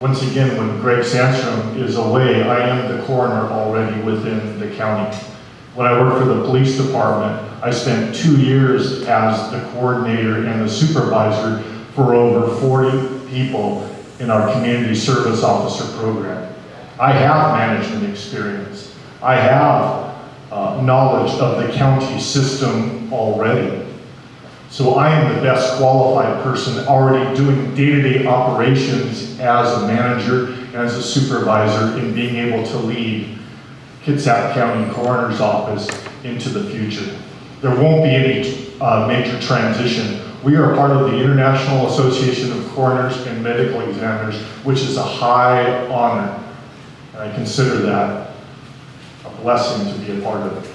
Once again, when Greg Sandstrom is away, I am the coroner already within the county. When I worked for the police department, I spent 2 years as the coordinator and the supervisor for over 40 people in our community service officer program. I have management experience. I have knowledge of the county system already. So I am the best qualified person already doing day-to-day operations as a manager and as a supervisor in being able to lead Kitsap County Coroner's Office into the future. There won't be any major transition. We are part of the International Association of Coroners and Medical Examiners, which is a high honor. And I consider that a blessing to be a part of it.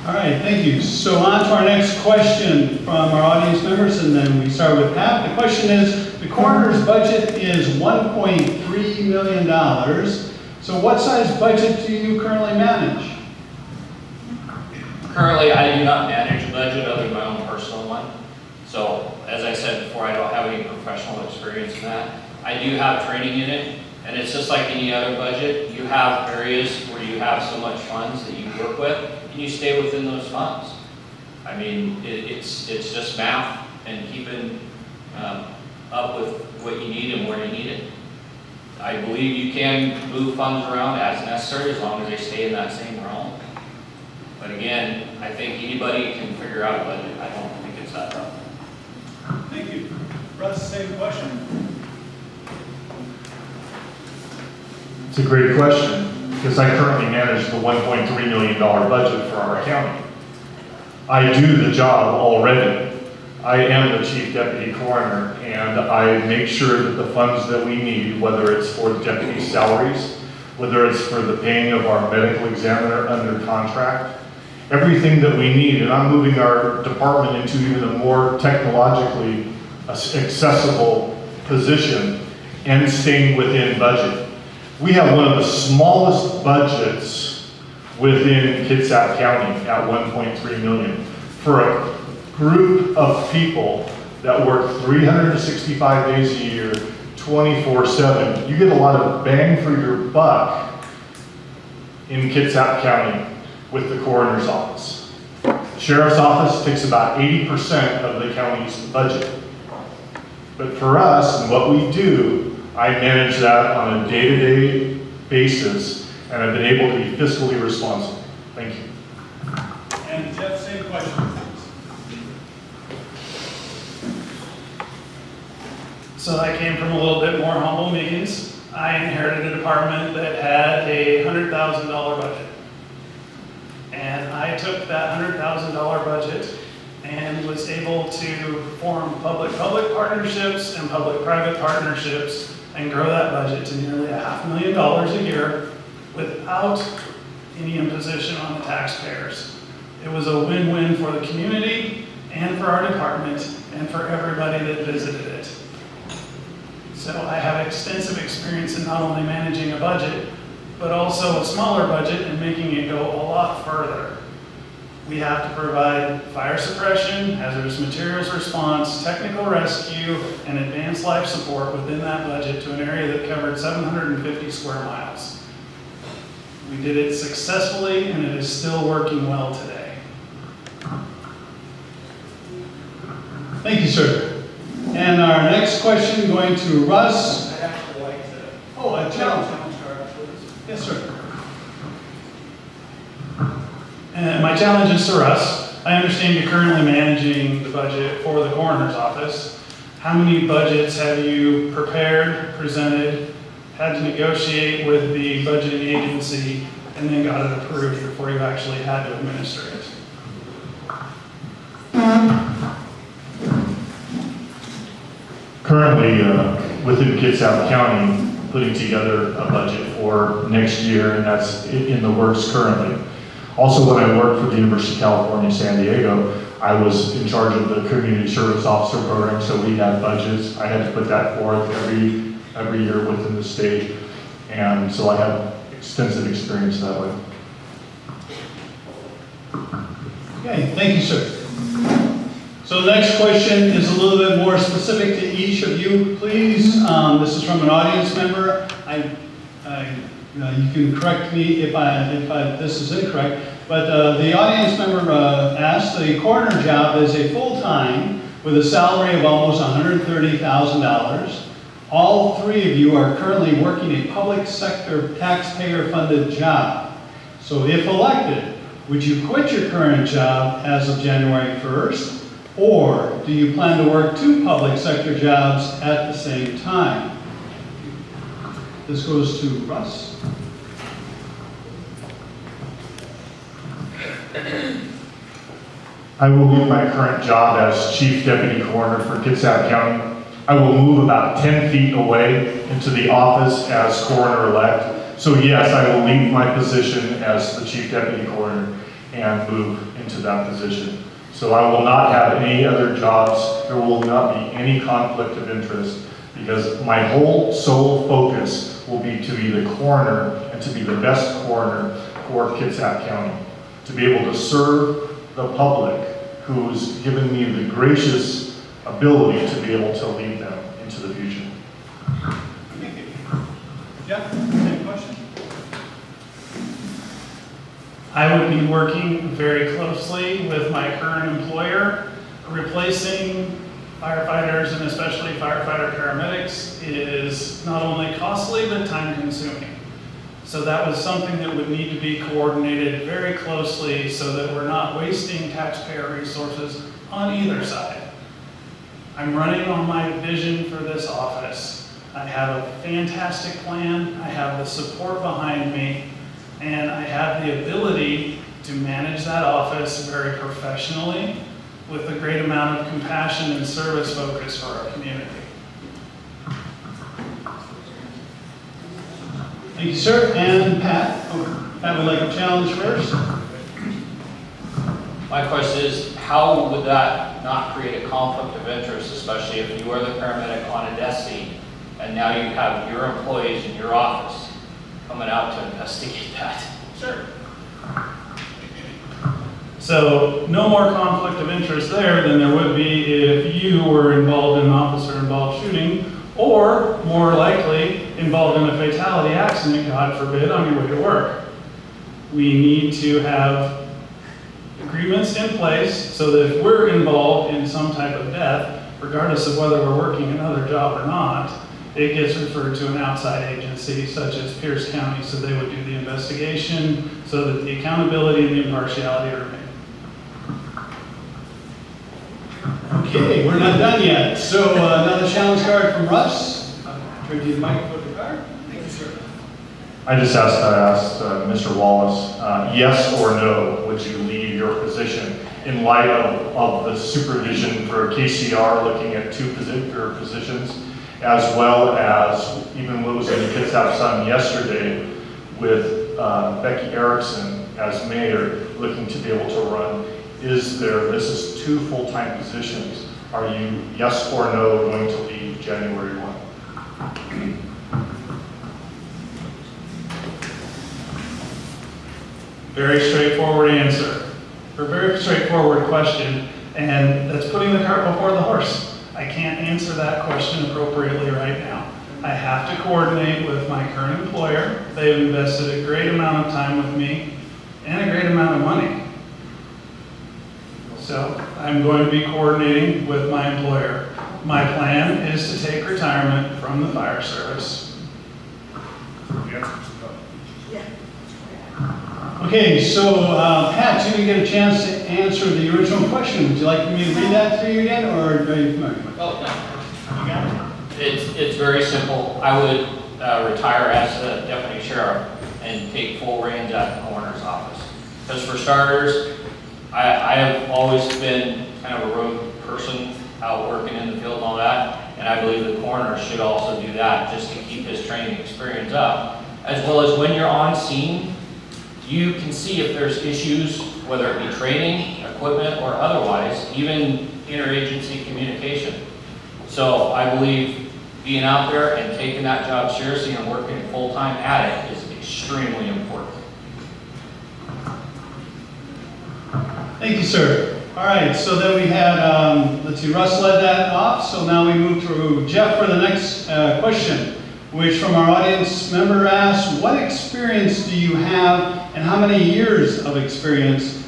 All right, thank you. So on to our next question from our audience members, and then we start with Pat. The question is, the coroner's budget is $1.3 million. So what size budget do you currently manage? Currently, I do not manage a budget other than my own personal one. So as I said before, I don't have any professional experience in that. I do have training in it, and it's just like any other budget. You have areas where you have so much funds that you work with, and you stay within those funds. I mean, it's just math and keeping up with what you need and where you need it. I believe you can move funds around as necessary as long as they stay in that same realm. But again, I think anybody can figure out a budget. I don't think it's that tough. Thank you. Russ, same question. It's a great question, because I currently manage the $1.3 million budget for our county. I do the job already. I am the chief deputy coroner, and I make sure that the funds that we need, whether it's for the deputy salaries, whether it's for the paying of our medical examiner under contract, everything that we need, and I'm moving our department into even a more technologically accessible position and staying within budget. We have one of the smallest budgets within Kitsap County at $1.3 million. For a group of people that work 365 days a year, 24/7, you get a lot of bang for your buck in Kitsap County with the coroner's office. The sheriff's office takes about 80% of the county's budget. But for us and what we do, I manage that on a day-to-day basis, and I've been able to be fiscally responsible. Thank you. And Jeff, same question. So I came from a little bit more humble means. I inherited a department that had a $100,000 budget. And I took that $100,000 budget and was able to form public-public partnerships and public-private partnerships and grow that budget to nearly $500,000 a year without any imposition on the taxpayers. It was a win-win for the community and for our department and for everybody that visited it. So I have extensive experience in not only managing a budget, but also a smaller budget and making it go a lot further. We have to provide fire suppression, hazardous materials response, technical rescue, and advanced life support within that budget to an area that covered 750 square miles. We did it successfully, and it is still working well today. Thank you, sir. And our next question going to Russ. I actually like to. Oh, a challenge. Yes, sir. And my challenge is to Russ. I understand you're currently managing the budget for the coroner's office. How many budgets have you prepared, presented, had to negotiate with the budgeting agency, and then got it approved before you actually had to administer it? Currently, within Kitsap County, putting together a budget for next year, and that's in the works currently. Also, when I worked for the University of California, San Diego, I was in charge of the community service officer program, so we had budgets. I had to put that forth every year within the state, and so I have extensive experience that way. Okay, thank you, sir. So So the next question is a little bit more specific to each of you, please. This is from an audience member. You can correct me if this is incorrect, but the audience member asked, the coroner job is a full-time with a salary of almost $130,000. All three of you are currently working a public sector taxpayer-funded job. So if elected, would you quit your current job as of January 1st? Or do you plan to work two public sector jobs at the same time? This goes to Russ. I will leave my current job as Chief Deputy Coroner for Kitsap County. I will move about 10 feet away into the office as Coroner-elect. So yes, I will leave my position as the Chief Deputy Coroner and move into that position. So I will not have any other jobs. There will not be any conflict of interest because my whole sole focus will be to be the coroner and to be the best coroner for Kitsap County. To be able to serve the public who's given me the gracious ability to be able to lead them into the future. Thank you. Yeah, same question. I would be working very closely with my current employer. Replacing firefighters and especially firefighter paramedics is not only costly but time consuming. So that was something that would need to be coordinated very closely so that we're not wasting taxpayer resources on either side. I'm running on my vision for this office. I have a fantastic plan. I have the support behind me. And I have the ability to manage that office very professionally with a great amount of compassion and service focus for our community. Thank you, sir. And Pat? Pat would like a challenge first. My question is, how would that not create a conflict of interest, especially if you are the paramedic on a desk seat and now you have your employees in your office coming out to investigate that? Sure. So no more conflict of interest there than there would be if you were involved in an officer-involved shooting, or more likely involved in a fatality accident, God forbid, on your way to work. We need to have agreements in place so that if we're involved in some type of death, regardless of whether we're working another job or not, it gets referred to an outside agency such as Pierce County, so they would do the investigation so that the accountability and the impartiality remain. Okay, we're not done yet. So another challenge card from Russ. Turn you the microphone to the card. Thank you, sir. I asked Mr. Wallace, yes or no, would you leave your position in light of the supervision for KCR looking at two positions, as well as even what was in the Kitsap Sun yesterday with Becky Erickson as mayor looking to be able to run. This is two full-time positions. Are you, yes or no, going to leave January 1? Very straightforward answer, or very straightforward question, and that's putting the cart before the horse. I can't answer that question appropriately right now. I have to coordinate with my current employer. They've invested a great amount of time with me and a great amount of money. So I'm going to be coordinating with my employer. My plan is to take retirement from the fire service. Okay, so Pat, you didn't get a chance to answer the original question. Would you like me to read that to you again, or are you familiar? Oh, no. You got it? It's very simple. I would retire as the deputy sheriff and take full reins at the coroner's office. Because for starters, I have always been kind of a road person out working in the field and all that, and I believe the coroner should also do that just to keep his training experience up. As well as when you're on scene, you can see if there's issues, whether it be training, equipment, or otherwise, even interagency communication. So I believe being out there and taking that job seriously and working full-time at it is extremely important. Thank you, sir. All right, so then we had, let's see, Russ led that off, so now we move to Jeff for the next question, which from our audience member asked, what experience do you have and how many years of experience?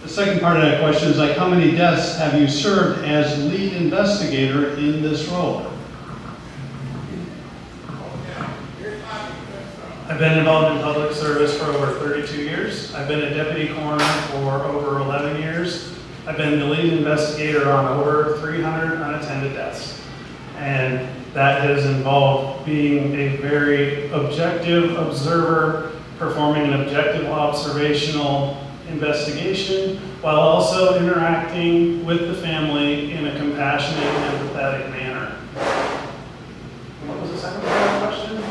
The second part of that question is like, how many deaths have you served as lead investigator in this role? I've been involved in public service for over 32 years. I've been a deputy coroner for over 11 years. I've been the lead investigator on over 300 unattended deaths. And that has involved being a very objective observer, performing an objective observational investigation, while also interacting with the family in a compassionate and empathetic manner. What was the second part of the question?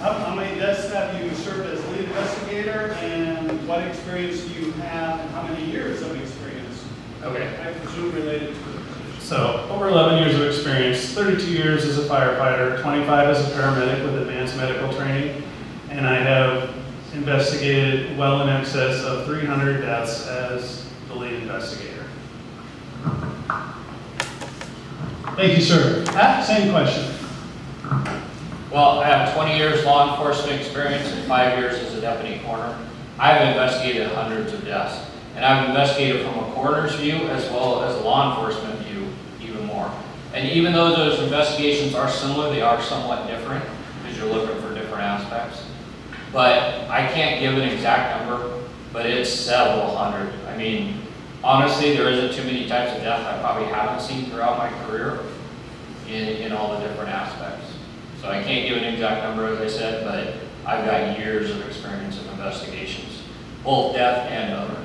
How many deaths have you served as lead investigator, and what experience do you have, and how many years of experience? Okay. I presume related to the position. So, over 11 years of experience, 32 years as a firefighter, 25 as a paramedic with advanced medical training, and I have investigated well in excess of 300 deaths as the lead investigator. Thank you, sir. Pat, same question. Well, I have 20 years law enforcement experience and 5 years as a deputy coroner. I've investigated hundreds of deaths, and I've investigated from a coroner's view as well as a law enforcement view even more. And even though those investigations are similar, they are somewhat different because you're looking for different aspects. But I can't give an exact number, but it's several hundred. I mean, honestly, there isn't too many types of death I probably haven't seen throughout my career in all the different aspects. So I can't give an exact number, as I said, but I've got years of experience in investigations, both death and other.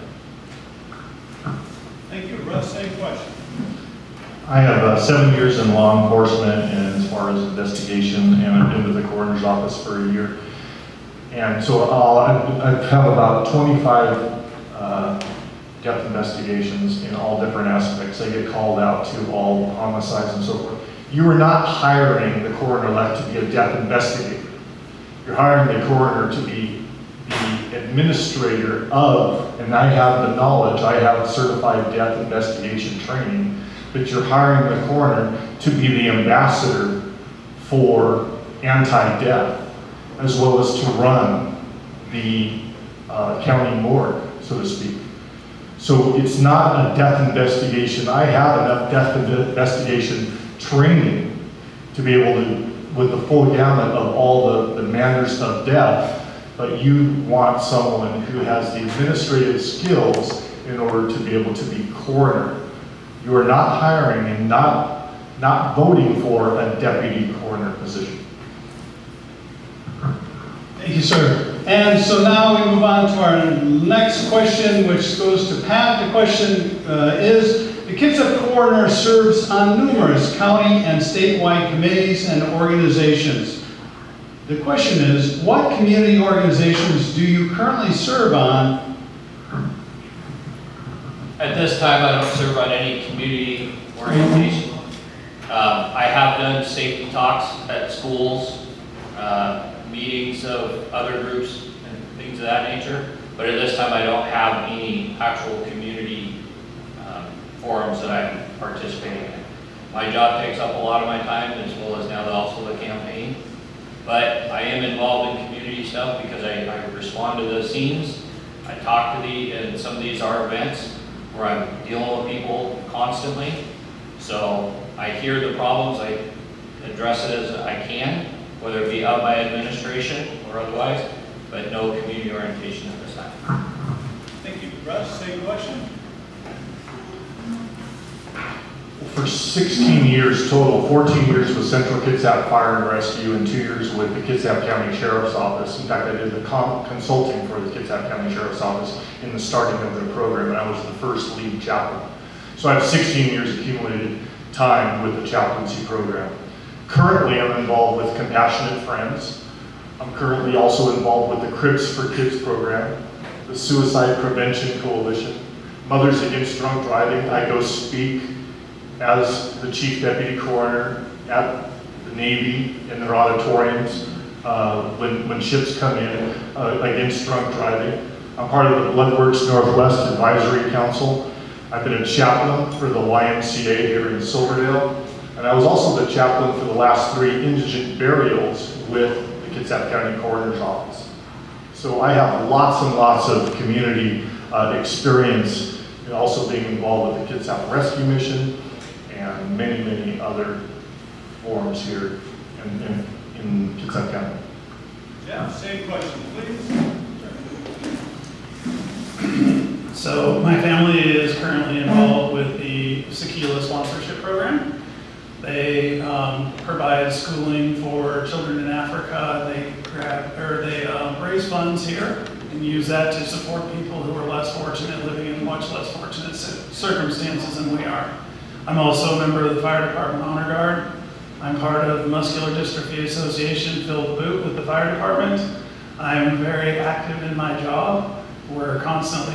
Thank you. Russ, same question. I have 7 years in law enforcement and as far as investigation, and I've been to the coroner's office for a year. And so I have about 25 death investigations in all different aspects. I get called out to all homicides and so forth. You are not hiring the coroner-elect to be a death investigator. You're hiring the coroner to be the administrator of, and I have the knowledge, I have certified death investigation training, but you're hiring the coroner to be the ambassador for anti-death, as well as to run the county morgue, so to speak. So it's not a death investigation. I have enough death investigation training to be able to, with the full gamut of all the manners of death, but you want someone who has the administrative skills in order to be able to be coroner. You are not hiring and not voting for a deputy coroner position. Thank you, sir. And so now we move on to our next question, which goes to Pat. The question is, the Kitsap coroner serves on numerous county and statewide committees and organizations. The question is, what community organizations do you currently serve on? At this time, I don't serve on any community orientation. I have done safety talks at schools, meetings of other groups and things of that nature, but at this time I don't have any actual community forums that I'm participating in. My job takes up a lot of my time, as well as now also the campaign, but I am involved in community stuff because I respond to the scenes. I talk to and some of these are events where I'm dealing with people constantly, so I hear the problems, I address it as I can, whether it be of my administration or otherwise, but no community orientation at this time. Thank you. Russ, same question. For 16 years total, 14 years with Central Kitsap Fire and Rescue and 2 years with the Kitsap County Sheriff's Office. In fact, I did the consulting for the Kitsap County Sheriff's Office in the starting of their program, and I was the first lead chaplain. So I have 16 years accumulated time with the chaplaincy program. Currently, I'm involved with Compassionate Friends. I'm currently also involved with the Cribs for Kids program, the Suicide Prevention Coalition, Mothers Against Drunk Driving. I go speak as the Chief Deputy Coroner at the Navy in their auditoriums when ships come in against drunk driving. I'm part of the Bloodworks Northwest Advisory Council. I've been a chaplain for the YMCA here in Silverdale, and I was also the chaplain for the last 3 indigent burials with the Kitsap County Coroner's Office. So I have lots and lots of community experience, and also being involved with the Kitsap Rescue Mission and many, many other forums here in Kitsap County. Yeah, same question, please. So my family is currently involved with the Sequila sponsorship program. They provide schooling for children in Africa. They raise funds here and use that to support people who are less fortunate, living in much less fortunate circumstances than we are. I'm also a member of the Fire Department Honor Guard. I'm part of the Muscular Dystrophy Association, filled the boot with the fire department. I'm very active in my job. We're constantly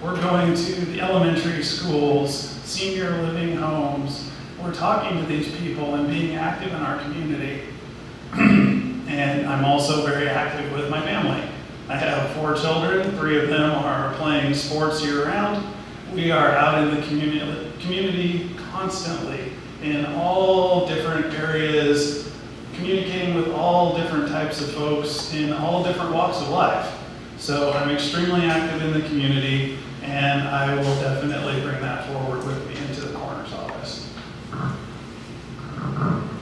we're going to the elementary schools, senior living homes. We're talking to these people and being active in our community. And I'm also very active with my family. I have 4 children, 3 of them are playing sports year round. We are out in the community constantly in all different areas, communicating with all different types of folks in all different walks of life. So I'm extremely active in the community, and I will definitely bring that forward with me into the coroner's office.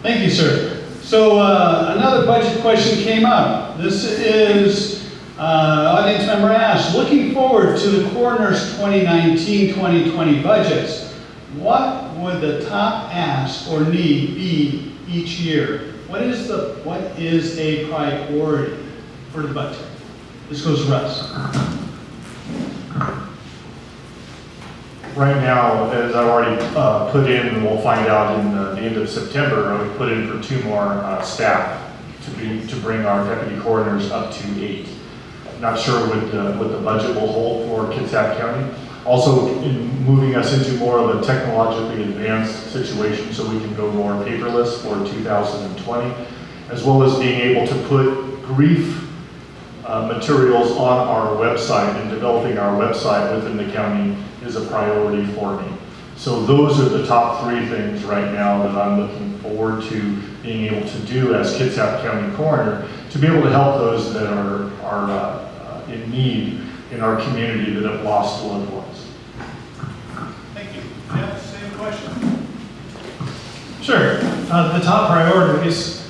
Thank you, sir. So another budget question came up. This is audience member asked, looking forward to the coroner's 2019-2020 budgets, what would the top ask or need be each year? What is a priority for the budget? This goes to Russ. Right now, as I already put in, and we'll find out in the end of September, we put in for 2 more staff to bring our deputy coroners up to 8. Not sure what the budget will hold for Kitsap County. Also, in moving us into more of a technologically advanced situation, so we can go more paperless for 2020, as well as being able to put grief materials on our website, and developing our website within the county is a priority for me. So those are the top 3 things right now that I'm looking forward to being able to do as Kitsap County Coroner, to be able to help those that are in need in our community that have lost loved ones. Thank you. Yeah, same question. Sure. The top priorities,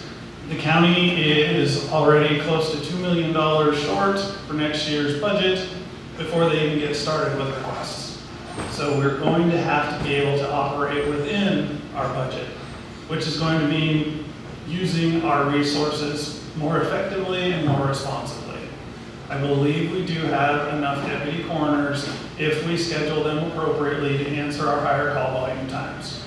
the county is already close to $2 million short for next year's budget before they even get started with requests. So we're going to have to be able to operate within our budget, which is going to mean using our resources more effectively and more responsibly. I believe we do have enough deputy coroners if we schedule them appropriately to answer our higher call volume times.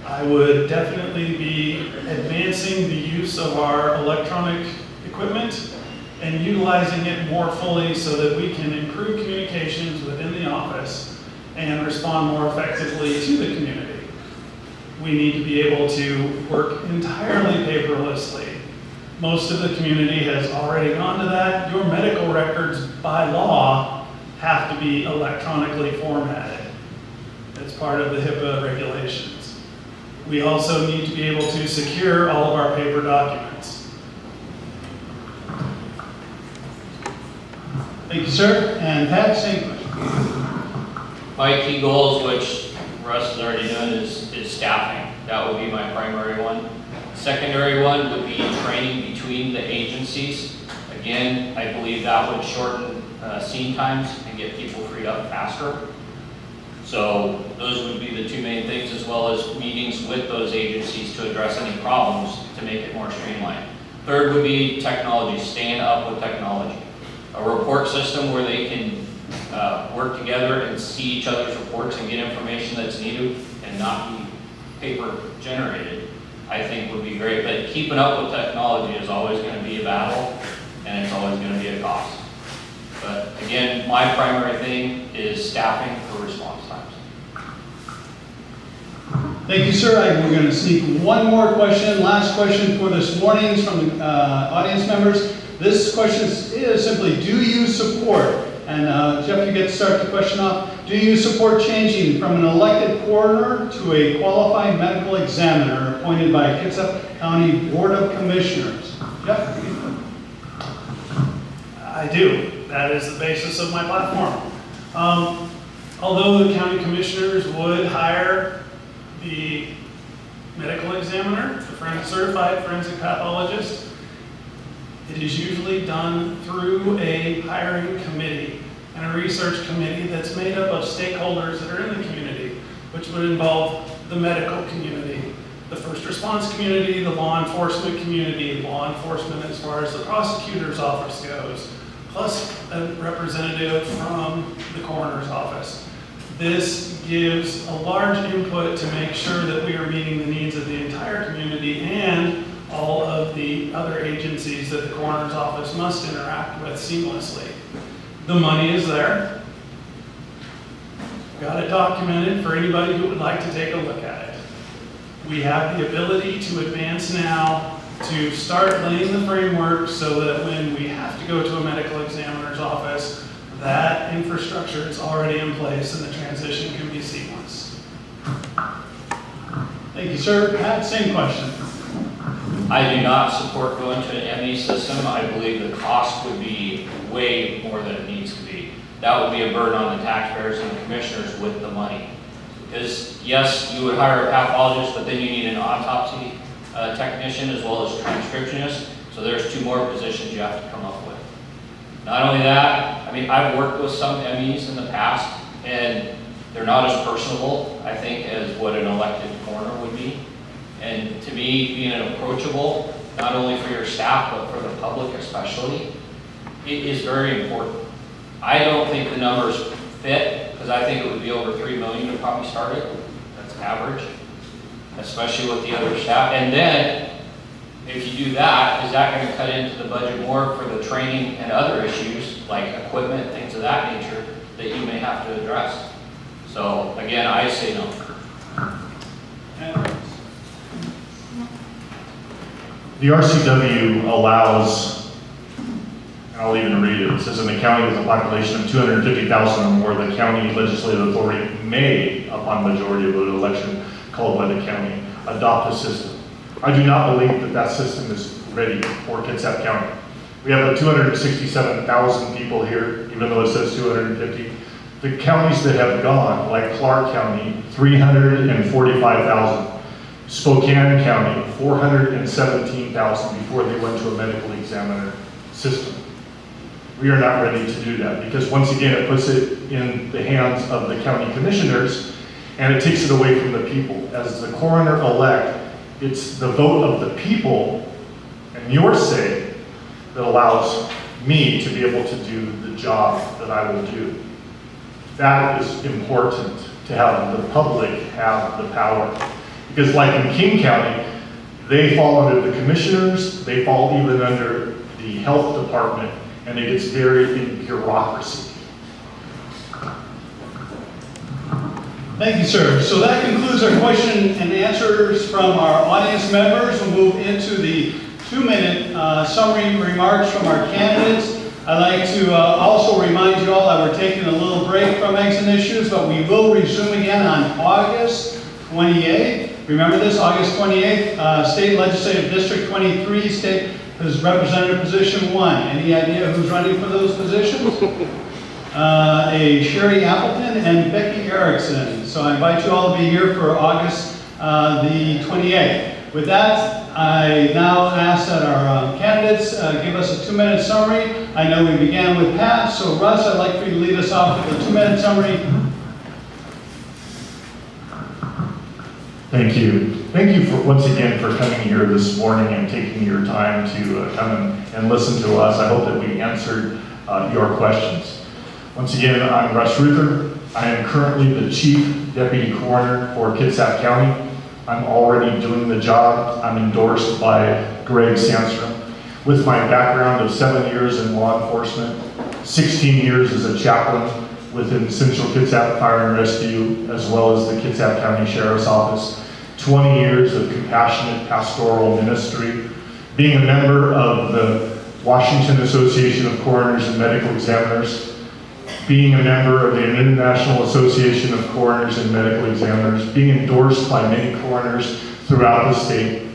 I would definitely be advancing the use of our electronic equipment and utilizing it more fully so that we can improve communications within the office and respond more effectively to the community. We need to be able to work entirely paperlessly. Most of the community has already gone to that. Your medical records by law have to be electronically formatted. It's part of the HIPAA regulations. We also need to be able to secure all of our paper documents. Thank you, sir. And Pat, same question. My key goals, which Russ is already doing, is staffing. That would be my primary one. Secondary one would be training between the agencies. Again, I believe that would shorten scene times and get people freed up faster. So those would be the 2 main things, as well as meetings with those agencies to address any problems to make it more streamlined. Third would be technology, staying up with technology. A report system where they can work together and see each other's reports and get information that's needed and not be paper generated, I think would be great. But keeping up with technology is always going to be a battle, and it's always going to be a cost. But again, my primary thing is staffing for response times. Thank you, sir. We're going to sneak one more question, last question for this morning from the audience members. This question is simply, do you support, and Jeff, you get to start the question off, Do you support changing from an elected coroner to a qualified medical examiner appointed by Kitsap County Board of Commissioners? Jeff? I do. That is the basis of my platform. Although the county commissioners would hire the medical examiner, the certified forensic pathologist, it is usually done through a hiring committee and a research committee that's made up of stakeholders that are in the community, which would involve the medical community, the first response community, the law enforcement community, law enforcement as far as the prosecutor's office goes, plus a representative from the coroner's office. This gives a large input to make sure that we are meeting the needs of the entire community and all of the other agencies that the coroner's office must interact with seamlessly. The money is there. Got it documented for anybody who would like to take a look at it. We have the ability to advance now to start laying the framework so that when we have to go to a medical examiner's office, that infrastructure is already in place and the transition can be seamless. Thank you, sir. Pat, same question. I do not support going to an ME system. I believe the cost would be way more than it needs to be. That would be a burden on the taxpayers and the commissioners with the money. Because yes, you would hire a pathologist, but then you need an autopsy technician as well as transcriptionist. So there's 2 more positions you have to come up with. Not only that, I mean, I've worked with some MEs in the past, and they're not as personable, I think, as what an elected coroner would be. And to me, being approachable, not only for your staff, but for the public especially, it is very important. I don't think the numbers fit, because I think it would be over $3 million to probably start it. That's average, especially with the other staff. And then, if you do that, is that going to cut into the budget more for the training and other issues, like equipment, things of that nature, that you may have to address? So, again, I say no. The RCW allows, and I'll even read it, it says in the county with a population of 250,000 or more, the county legislative authority may, upon majority vote election called by the county, adopt a system. I do not believe that that system is ready for Kitsap County. We have 267,000 people here, even though it says 250. The counties that have gone, like Clark County, 345,000. Spokane County, 417,000 before they went to a medical examiner system. We are not ready to do that because once again, it puts it in the hands of the county commissioners and it takes it away from the people. As the coroner-elect, it's the vote of the people and your say that allows me to be able to do the job that I will do. That is important to have the public have the power. Because like in King County, they fall under the commissioners, they fall even under the health department, and it gets buried in bureaucracy. Thank you, sir. So that concludes our question and answers from our audience members. We'll move into the 2-minute summary remarks from our candidates. I'd like to also remind you all that we're taking a little break from Eggs and Issues, but we will resume again on August 28th. Remember this, August 28th, State Legislative District 23, State is Representative Position 1. Any idea who's running for those positions? A Sherry Appleton and Becky Erickson. So I invite you all to be here for August the 28th. With that, I now ask that our candidates give us a 2-minute summary. I know we began with Pat, so Russ, I'd like for you to lead us off with a 2-minute summary. Thank you. Thank you for once again for coming here this morning and taking your time to come and listen to us. I hope that we answered your questions. Once again, I'm Russ Ruther. I am currently the Chief Deputy Coroner for Kitsap County. I'm already doing the job. I'm endorsed by Greg Sandstrom. With my background of 7 years in law enforcement, 16 years as a chaplain within Central Kitsap Fire and Rescue, as well as the Kitsap County Sheriff's Office, 20 years of compassionate pastoral ministry, being a member of the Washington Association of Coroners and Medical Examiners, being a member of the International Association of Coroners and Medical Examiners, being endorsed by many coroners throughout the state,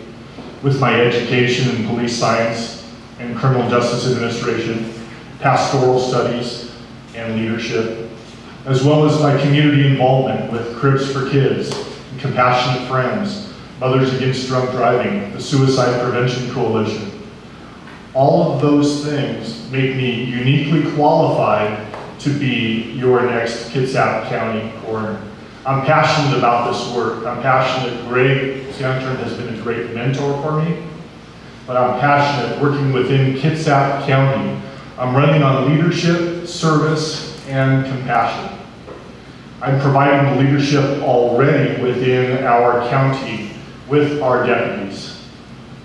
with my education in police science and criminal justice administration, pastoral studies, and leadership, as well as my community involvement with Cribs for Kids, and Compassionate Friends, Mothers Against Drunk Driving, the Suicide Prevention Coalition. All of those things make me uniquely qualified to be your next Kitsap County coroner. I'm passionate about this work. I'm passionate. Greg Santern has been a great mentor for me, but I'm passionate working within Kitsap County. I'm running on leadership, service, and compassion. I'm providing the leadership already within our county with our deputies.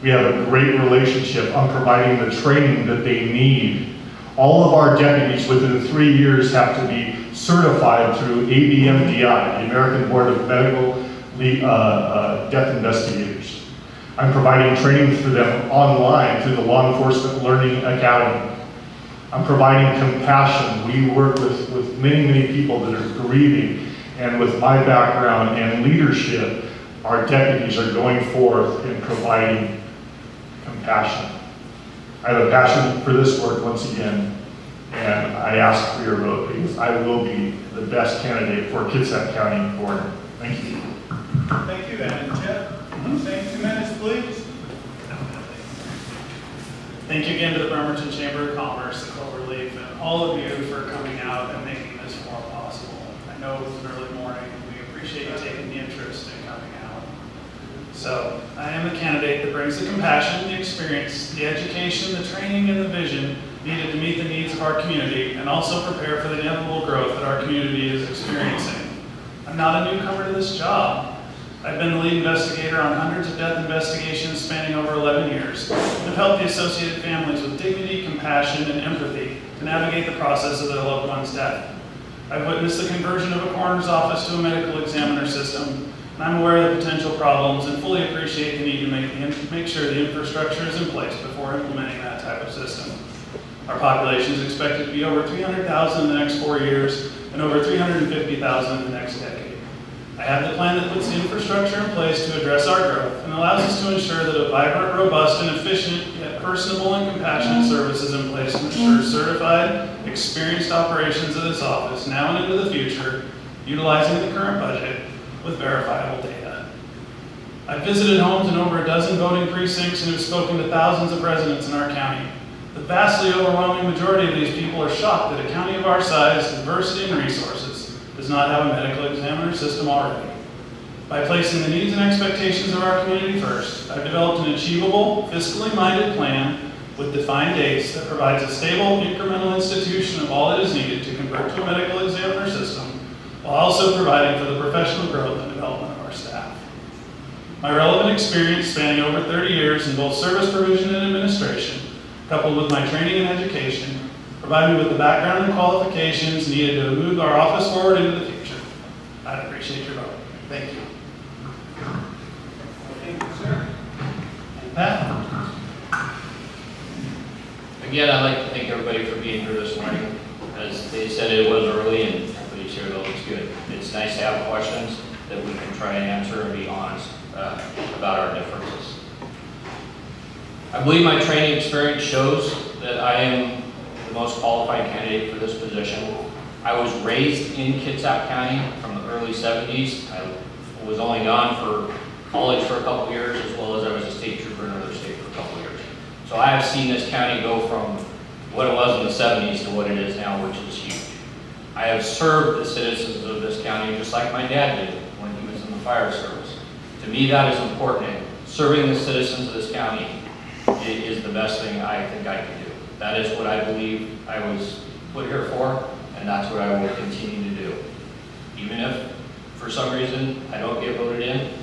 We have a great relationship. I'm providing the training that they need. All of our deputies within 3 years have to be certified through ABMDI, the American Board of Medical Death Investigators. I'm providing training for them online through the Law Enforcement Learning Academy. I'm providing compassion. We work with many, many people that are grieving, and with my background and leadership, our deputies are going forth and providing compassion. I have a passion for this work once again, and I ask for your vote because I will be the best candidate for Kitsap County coroner. Thank you. Thank you, then. Jeff, same 2 minutes, please. Thank you again to the Bremerton Chamber of Commerce, the Clover Leaf, and all of you for coming out and making this forum possible. I know it was an early morning, and we appreciate you taking the interest in coming out. So, I am the candidate that brings the compassion, the experience, the education, the training, and the vision needed to meet the needs of our community and also prepare for the inevitable growth that our community is experiencing. I'm not a newcomer to this job. I've been the lead investigator on hundreds of death investigations spanning over 11 years and have helped the associated families with dignity, compassion, and empathy to navigate the process of their loved one's death. I've witnessed the conversion of a coroner's office to a medical examiner system, and I'm aware of the potential problems and fully appreciate the need to make sure the infrastructure is in place before implementing that type of system. Our population is expected to be over 300,000 in the next 4 years and over 350,000 in the next decade. I have the plan that puts the infrastructure in place to address our growth and allows us to ensure that a vibrant, robust, and efficient, yet personable and compassionate service is in place to ensure certified, experienced operations of this office now and into the future, utilizing the current budget with verifiable data. I've visited homes in over a dozen voting precincts and have spoken to thousands of residents in our county. The vastly overwhelming majority of these people are shocked that a county of our size, diversity, and resources does not have a medical examiner system already. By placing the needs and expectations of our community first, I've developed an achievable, fiscally minded plan with defined dates that provides a stable, incremental institution of all that is needed to convert to a medical examiner system, while also providing for the professional growth and development of our staff. My relevant experience spanning over 30 years in both service provision and administration, coupled with my training and education, provide me with the background and qualifications needed to move our office forward into the future. I'd appreciate your vote. Thank you. Thank you, sir. And Pat? Again, I'd like to thank everybody for being here this morning. As they said, it was early and everybody's here, that looks good. It's nice to have questions that we can try and answer and be honest about our differences. I believe my training experience shows that I am the most qualified candidate for this position. I was raised in Kitsap County from the early 70s. I was only gone for college for a couple years, as well as I was a state trooper in another state for a couple years. So I have seen this county go from what it was in the 70s to what it is now, which is huge. I have served the citizens of this county just like my dad did when he was in the fire service. To me, that is important. Serving the citizens of this county is the best thing I think I can do. That is what I believe I was put here for, and that's what I will continue to do. Even if, for some reason, I don't get voted in,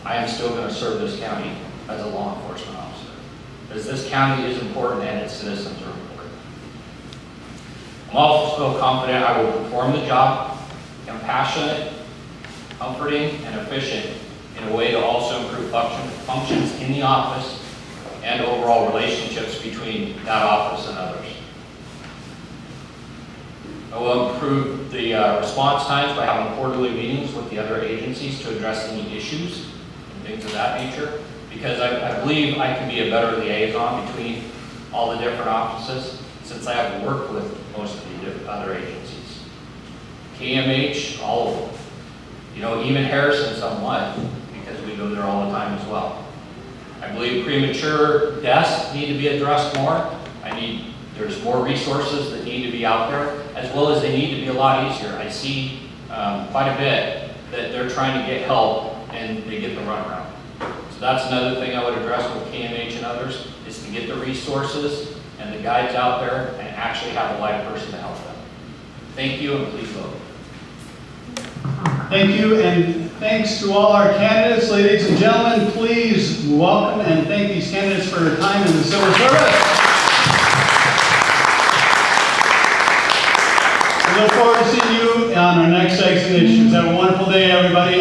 I am still going to serve this county as a law enforcement officer. Because this county is important and its citizens are important. I'm also confident I will perform the job, compassionate, comforting, and efficient in a way to also improve functions in the office and overall relationships between that office and others. I will improve the response times by having quarterly meetings with the other agencies to address any issues and things of that nature. Because I believe I can be a better liaison between all the different offices, since I have worked with most of the other agencies. KMH, all of them. You know, even Harrison somewhat, because we go there all the time as well. I believe premature deaths need to be addressed more. There's more resources that need to be out there, as well as they need to be a lot easier. I see quite a bit that they're trying to get help and they get the runaround. So that's another thing I would address with KMH and others, is to get the resources and the guides out there and actually have a live person to help them. Thank you, and please vote. Thank you, and thanks to all our candidates. Ladies and gentlemen, please welcome and thank these candidates for their time in the civil service. We look forward to seeing you on our next exit issues. Have a wonderful day, everybody.